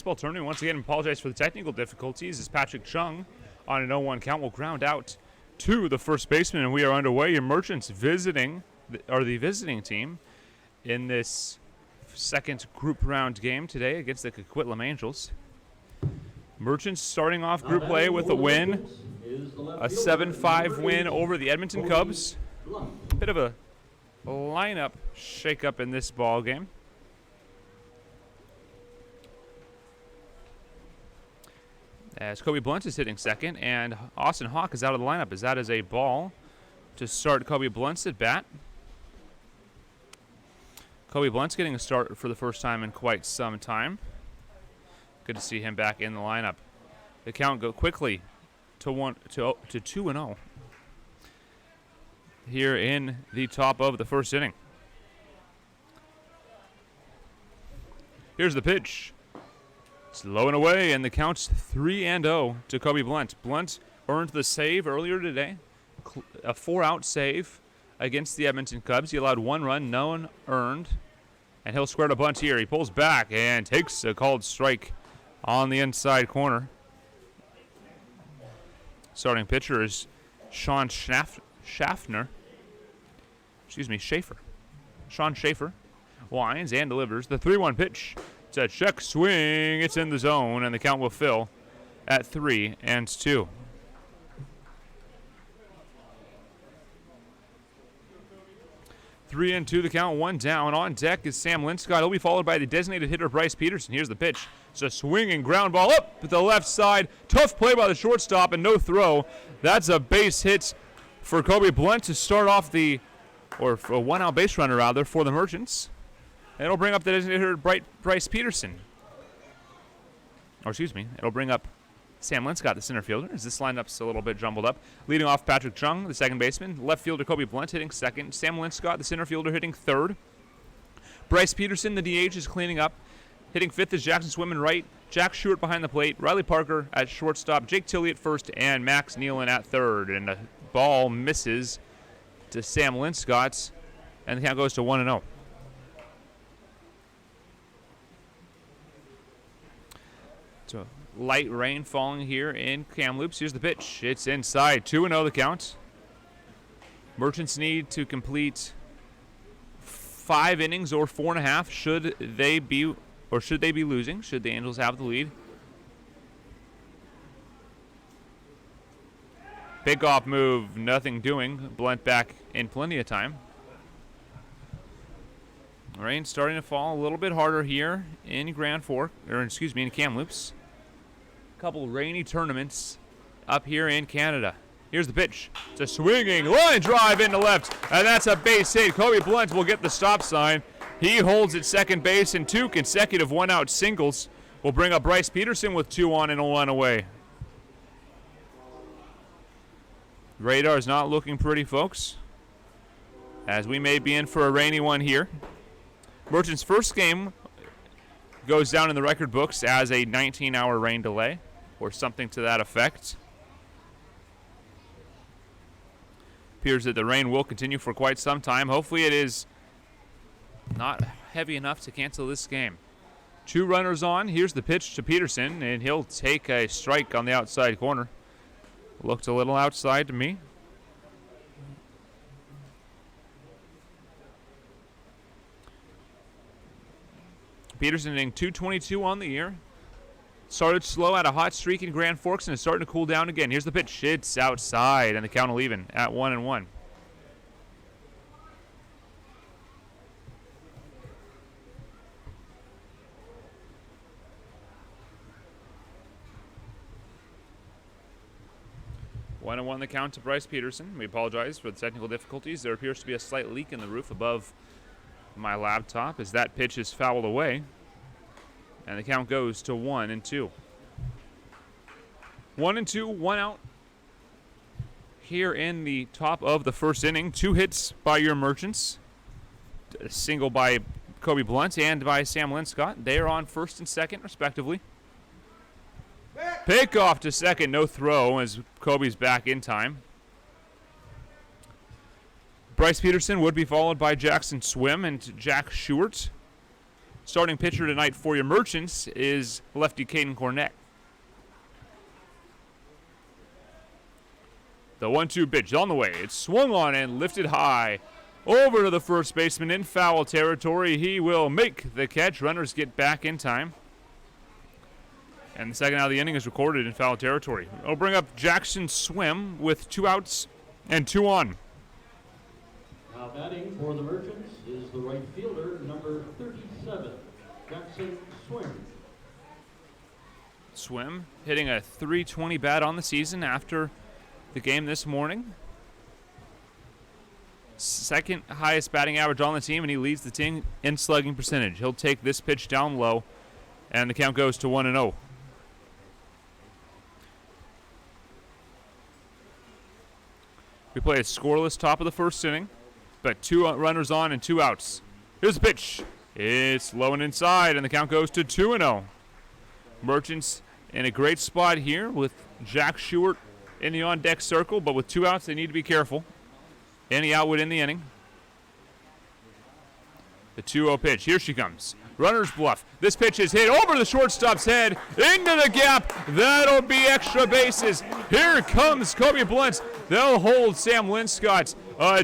baseball tournament. Once again, apologize for the technical difficulties as Patrick Chung on an 0-1 count will ground out to the first baseman, and we are underway. Your Merchants the visiting team in this second group round game today against the Coquitlam Angels. Merchants starting off group play with a win, a 7-5 win over the Edmonton Cubs. Bit of a lineup shakeup in this ball game. As Kobe Blunt is hitting second, and Austin Hawk is out of the lineup, as that is a ball to start Kobe Blunt's at bat. Kobe Blunt's getting a start for the first time in quite some time. Good to see him back in the lineup. The count go quickly to 2-0 here in the top of the first inning. Here's the pitch. It's low and away, and the count's 3-0 to Kobe Blunt. Blunt earned the save earlier today, a 4-out save against the Edmonton Cubs. He allowed 1 run, none earned, and he'll square a bunt here. He pulls back and takes a called strike on the inside corner. Starting pitcher is Sean Schaefer. Sean Schaefer winds and delivers the 3-1 pitch. It's a check swing. It's in the zone, and the count will fill at 3-2. Three and two, the count, 1 down. On deck is Sam Linscott. He'll be followed by the designated hitter, Bryce Peterson. Here's the pitch. It's a swinging ground ball up the left side. Tough play by the shortstop and no throw. That's a base hit for Kobe Blunt to start off for a 1-out base runner, rather, for the Merchants. And it'll bring up the designated hitter, Bryce Peterson. It'll bring up Sam Linscott, the center fielder, as this lineup's a little bit jumbled up. Leading off, Patrick Chung, the second baseman. Left fielder, Kobe Blunt, hitting second. Sam Linscott, the center fielder, hitting third. Bryce Peterson, the DH, is cleaning up. Hitting fifth is Jackson Swim in right. Jack Stewart behind the plate. Riley Parker at shortstop. Jake Tilley at first. And Max Nealon at third. And the ball misses to Sam Linscott. And the count goes to 1-0. So light rain falling here in Kamloops. Here's the pitch. It's inside. 2-0 the count. Merchants need to complete 5 innings or 4.5 should they be losing, should the Angels have the lead. Pickoff move, nothing doing. Blunt back in plenty of time. Rain starting to fall a little bit harder here in in Kamloops. Couple rainy tournaments up here in Canada. Here's the pitch. It's a swinging line drive into left, and that's a base hit. Kobe Blunt will get the stop sign. He holds at second base, and 2 consecutive 1-out singles will bring up Bryce Peterson with 2 on and a 1 away. Radar is not looking pretty, folks, as we may be in for a rainy one here. Merchants' first game goes down in the record books as a 19-hour rain delay, or something to that effect. Appears that the rain will continue for quite some time. Hopefully it is not heavy enough to cancel this game. 2 runners on. Here's the pitch to Peterson, and he'll take a strike on the outside corner. Looked a little outside to me. Peterson hitting .222 on the year. Started slow, at a hot streak in Grand Forks, and is starting to cool down again. Here's the pitch. It's outside, and the count will even at 1-1. One and 1 the count to Bryce Peterson. We apologize for the technical difficulties. There appears to be a slight leak in the roof above my laptop as that pitch is fouled away. And the count goes to 1-2. 1-2, 1 out here in the top of the first inning. 2 hits by your Merchants. A single by Kobe Blunt and by Sam Linscott. They are on first and second, respectively. Pick off to second, no throw as Kobe's back in time. Bryce Peterson would be followed by Jackson Swim and Jack Stewart. Starting pitcher tonight for your Merchants is lefty Caden Cornett. The 1-2 pitch on the way. It's swung on and lifted high. Over to the first baseman in foul territory. He will make the catch. Runners get back in time. And the second out of the inning is recorded in foul territory. It'll bring up Jackson Swim with 2 outs and 2 on. Now batting for the Merchants is the right fielder, number 37, Jackson Swim. Swim hitting a .320 bat on the season after the game this morning. Second highest batting average on the team, and he leads the team in slugging percentage. He'll take this pitch down low, and the count goes to 1-0. We play a scoreless top of the first inning, but 2 runners on and 2 outs. Here's the pitch. It's low and inside, and the count goes to 2-0. Merchants in a great spot here with Jack Stewart in the on-deck circle, but with 2 outs, they need to be careful. Any out would end the inning. The 2-0 pitch. Here she comes. Runner's bluff. This pitch is hit over the shortstop's head. Into the gap. That'll be extra bases. Here comes Kobe Blunt. They'll hold Sam Linscott. A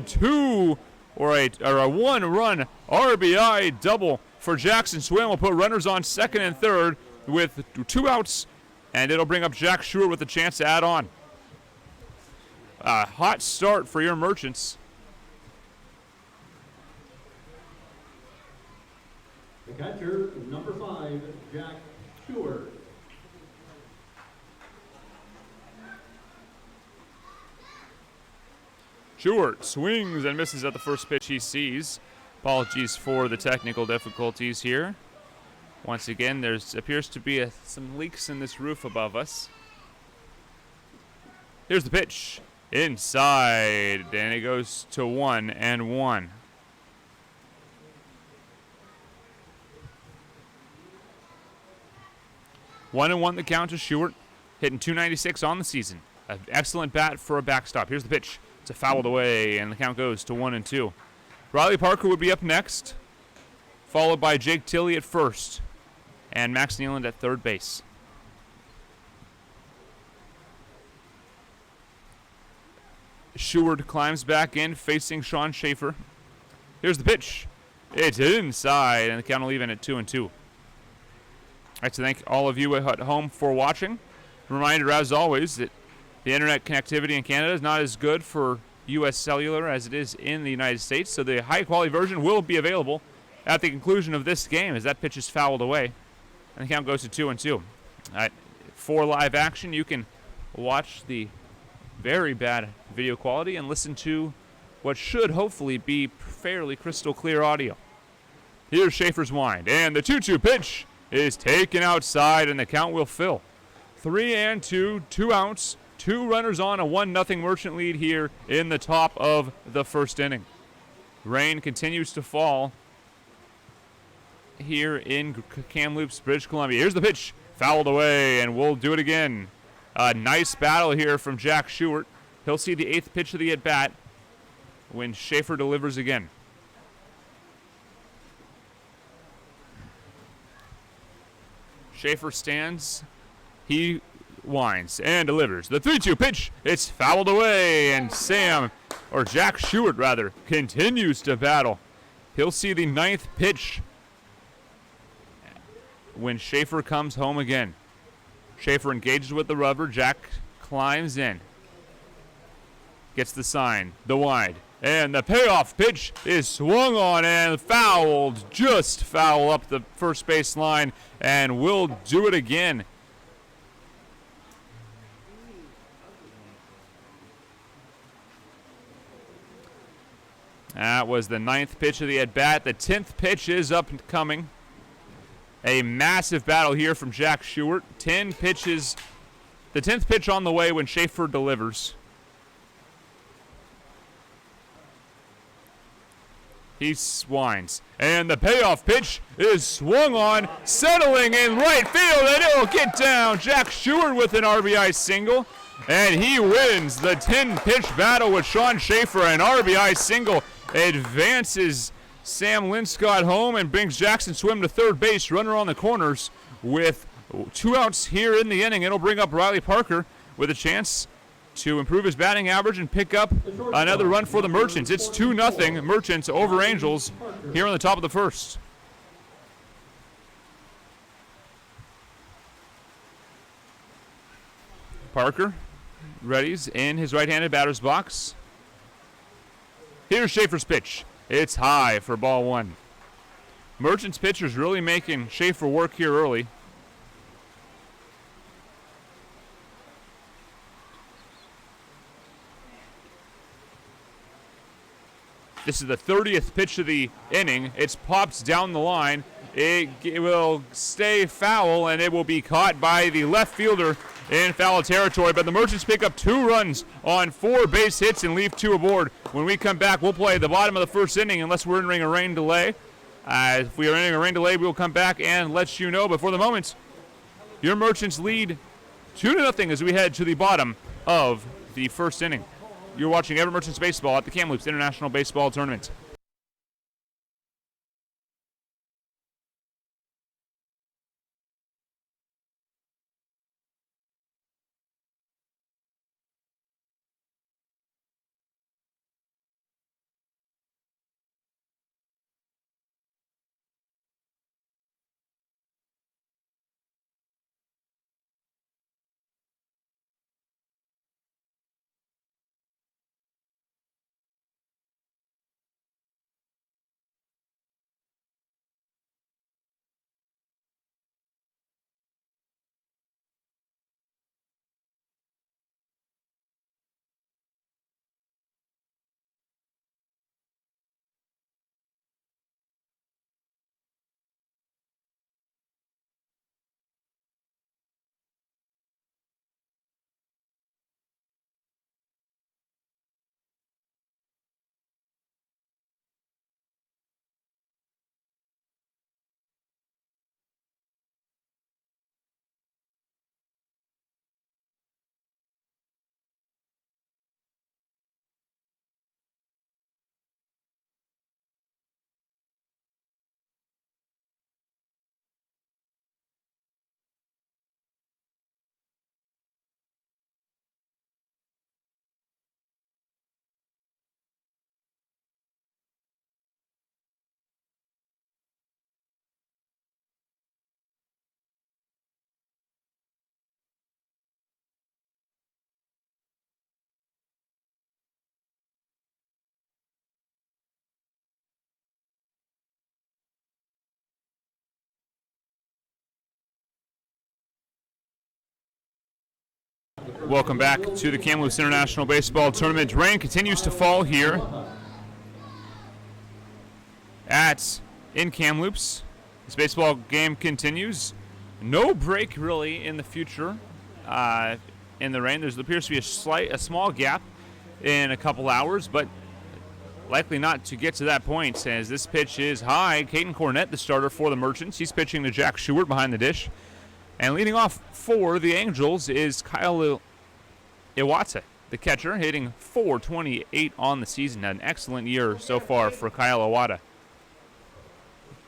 1-run RBI double for Jackson Swim. Will put runners on second and third with 2 outs. And it'll bring up Jack Stewart with a chance to add on. A hot start for your Merchants. The catcher, number 5, Jack Stewart. Stewart swings and misses at the first pitch he sees. Apologies for the technical difficulties here. Once again, there appears to be some leaks in this roof above us. Here's the pitch. Inside, and it goes to 1-1. 1-1 the count to Stewart, hitting .296 on the season. An excellent bat for a backstop. Here's the pitch. It's a fouled away, and the count goes to 1-2. Riley Parker would be up next, followed by Jake Tilley at first, and Max Nealand at third base. Stewart climbs back in, facing Sean Schaefer. Here's the pitch. It's inside, and the count will leave in at 2-2. I'd like to thank all of you at home for watching. Reminder, as always, that the internet connectivity in Canada is not as good for U.S. Cellular as it is in the United States, so the high-quality version will be available at the conclusion of this game as that pitch is fouled away, and the count goes to 2-2. For live action, you can watch the very bad video quality and listen to what should hopefully be fairly crystal clear audio. Here's Schaefer's wind, and the 2-2 pitch is taken outside, and the count will fill. 3-2, 2 outs, 2 runners on, a 1-0 Merchant lead here in the top of the first inning. Rain continues to fall here in Kamloops, British Columbia. Here's the pitch, fouled away, and we'll do it again. A nice battle here from Jack Stewart. He'll see the 8th pitch of the at-bat when Schaefer delivers again. Schaefer stands. He winds and delivers. The 3-2 pitch, it's fouled away, and Jack Stewart rather, continues to battle. He'll see the 9th pitch when Schaefer comes home again. Schaefer engages with the rubber. Jack climbs in. Gets the sign, the wide. And the payoff pitch is swung on and fouled. Just foul up the first base line. And we'll do it again. That was the 9th pitch of the at-bat. The 10th pitch is up and coming. A massive battle here from Jack Stewart. 10 pitches. The 10th pitch on the way when Schaefer delivers. He winds. And the payoff pitch is swung on, settling in right field, and it'll get down. Jack Stewart with an RBI single. And he wins the 10-pitch battle with Sean Schaefer. An RBI single advances Sam Linscott home and brings Jackson Swim to third base. Runner on the corners with 2 outs here in the inning. It'll bring up Riley Parker with a chance to improve his batting average and pick up another run for the Merchants. It's 2-0 Merchants over Angels here on the top of the first. Parker readies in his right-handed batter's box. Here's Schaefer's pitch. It's high for ball 1. Merchants pitchers really making Schaefer work here early. This is the 30th pitch of the inning. It's popped down the line. It will stay foul, and it will be caught by the left fielder in foul territory. But the Merchants pick up 2 runs on 4 base hits and leave 2 aboard. When we come back, we'll play the bottom of the first inning unless we're entering a rain delay. If we are entering a rain delay, we'll come back and let you know. But for the moment, your Merchants lead 2-0 as we head to the bottom of the first inning. You're watching Everett Merchants Baseball at the Kamloops International Baseball Tournament. Welcome back to the Kamloops International Baseball Tournament. Rain continues to fall here in Kamloops. This baseball game continues. No break really in the future in the rain. There appears to be a small gap in a couple hours, but likely not to get to that point as this pitch is high. Caden Cornett, the starter for the Merchants. He's pitching to Jack Schubert behind the dish. And leading off for the Angels is Kyle Iwata, the catcher, hitting .428 on the season. An excellent year so far for Kyle Iwata.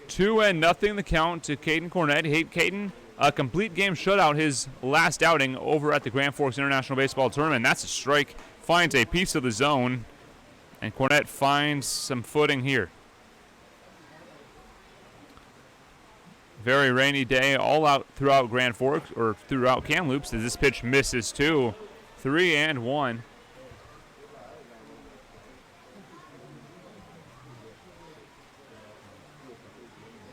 2-0 the count to Caden Cornett. Caden, a complete game shutout his last outing over at the Grand Forks International Baseball Tournament. That's a strike. Finds a piece of the zone, and Cornett finds some footing here. Very rainy day all out throughout Grand Forks, or throughout Kamloops, as this pitch misses too. 3-1.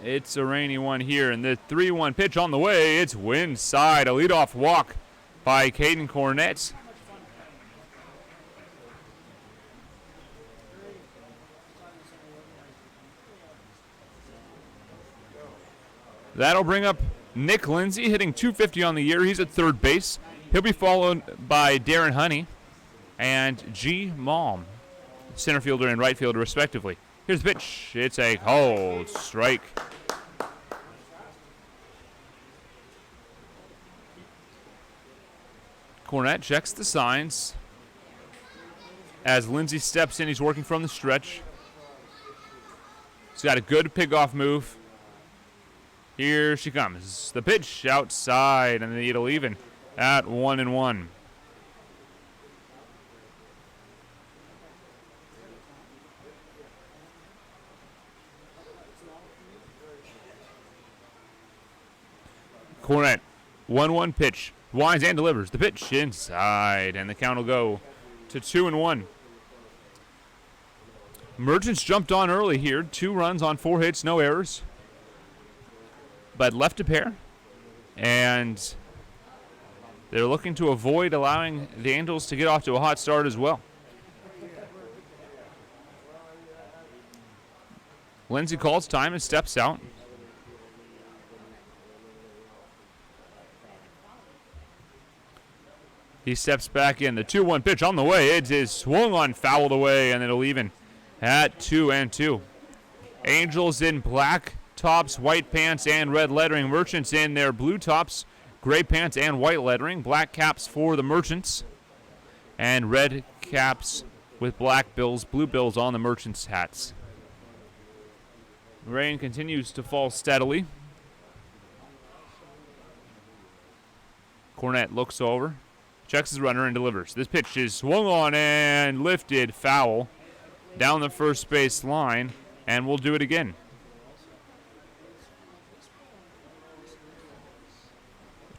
It's a rainy one here, and the 3-1 pitch on the way. It's wind side, a leadoff walk by Caden Cornett. That'll bring up Nick Lindsay, hitting .250 on the year. He's at third base. He'll be followed by Darren Honey and G. Malm, center fielder and right fielder, respectively. Here's the pitch. It's a cold strike. Cornett checks the signs. As Lindsay steps in, he's working from the stretch. He's got a good pick-off move. Here she comes. The pitch outside, and it'll even at 1-1. Cornett, 1-1 pitch. Winds and delivers. The pitch inside, and the count will go to 2-1. Merchants jumped on early here. 2 runs on 4 hits, no errors. But left a pair. And they're looking to avoid allowing the Angels to get off to a hot start as well. Lindsay calls time and steps out. He steps back in. The 2-1 pitch on the way. It is swung on, fouled away, and it'll even at 2-2. Angels in black tops, white pants, and red lettering. Merchants in their blue tops, gray pants, and white lettering. Black caps for the Merchants, and red caps with black bills, blue bills on the Merchants' hats. Rain continues to fall steadily. Cornett looks over, checks his runner, and delivers. This pitch is swung on and lifted, foul, down the first base line, and we'll do it again.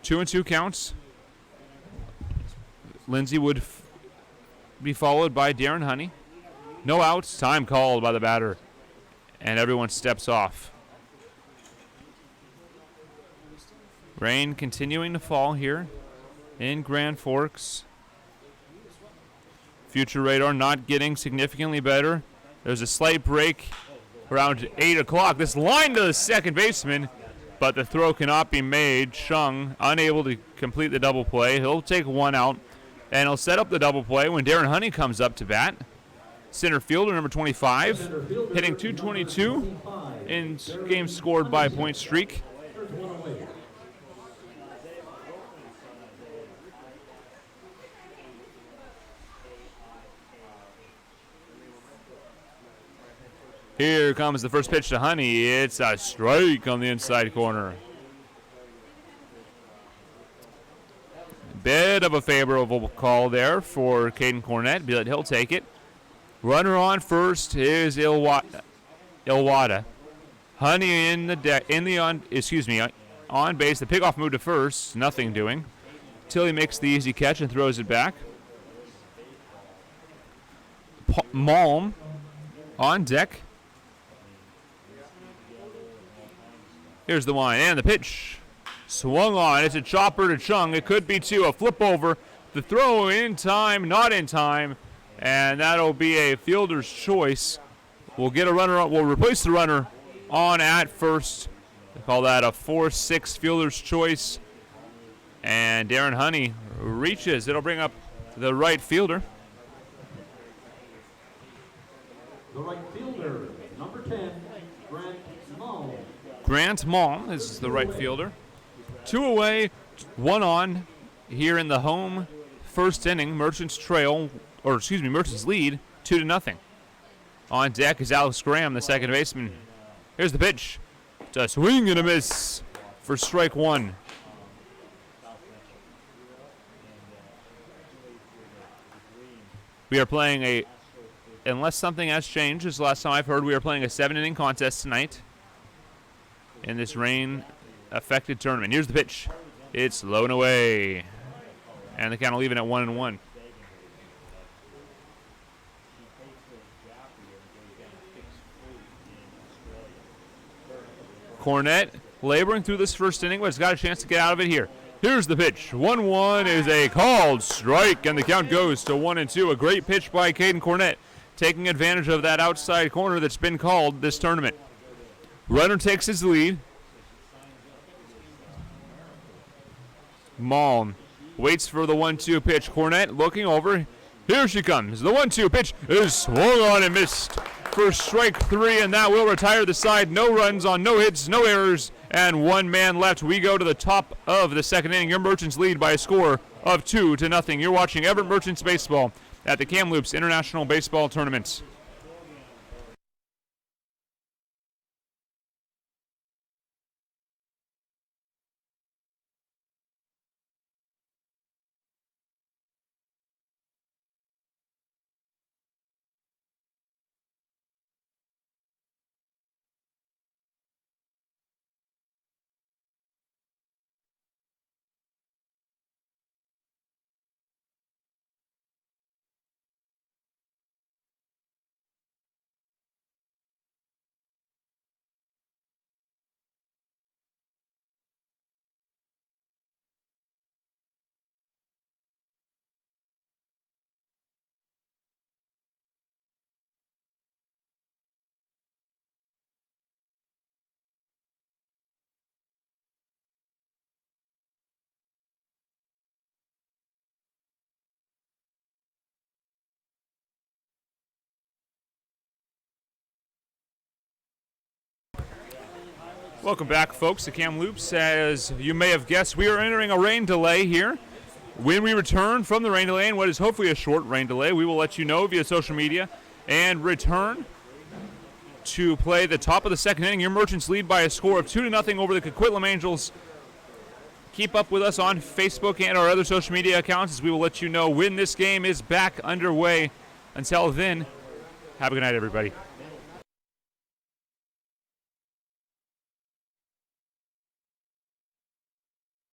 2-2 counts. Lindsay would be followed by Darren Honey. No outs, time called by the batter, and everyone steps off. Rain continuing to fall here in Grand Forks. Future radar not getting significantly better. There's a slight break around 8 o'clock. This line to the second baseman, but the throw cannot be made. Chung unable to complete the double play. He'll take 1 out, and he'll set up the double play when Darren Honey comes up to bat. Center fielder number 25, hitting .222 in games scored by point streak. Here comes the first pitch to Honey. It's a strike on the inside corner. Bit of a favorable call there for Caden Cornett, but he'll take it. Runner on first is Ilwada. Honey on base. The pickoff move to first, nothing doing. Tilly makes the easy catch and throws it back. Malm on deck. Here's the line, and the pitch swung on. It's a chopper to Chung. It could be 2, a flip over. The throw in time, not in time, and that'll be a fielder's choice. We'll get a runner. We'll replace the runner on at first. They call that a 4-6 fielder's choice. And Darren Honey reaches. It'll bring up the right fielder. The right fielder, number 10, Grant Malm is the right fielder. 2 away, 1 on here in the home first inning. Merchants lead 2-0. On deck is Alex Graham, the second baseman. Here's the pitch. It's a swing and a miss for strike 1. We are playing unless something has changed, as the last time I've heard, we are playing a 7-inning contest tonight in this rain-affected tournament. Here's the pitch. It's low and away. And the count will leave it at 1-1. Cornett laboring through this first inning, but has got a chance to get out of it here. Here's the pitch. 1-1 is a called strike, and the count goes to 1-2. A great pitch by Caden Cornett, taking advantage of that outside corner that's been called this tournament. Runner takes his lead. Malm waits for the 1-2 pitch. Cornett looking over. Here she comes. The 1-2 pitch is swung on and missed for strike 3, and that will retire the side. No runs on no hits, no errors, and 1 man left. We go to the top of the second inning. Your Merchants lead by a score of 2-0. You're watching Everett Merchants baseball at the Kamloops International Baseball Tournament. Welcome back, folks, to Kamloops. As you may have guessed, we are entering a rain delay here. When we return from the rain delay, and what is hopefully a short rain delay, we will let you know via social media and return to play the top of the second inning. Your Merchants lead by a score of 2-0 over the Coquitlam Angels. Keep up with us on Facebook and our other social media accounts as we will let you know when this game is back underway. Until then, have a good night, everybody.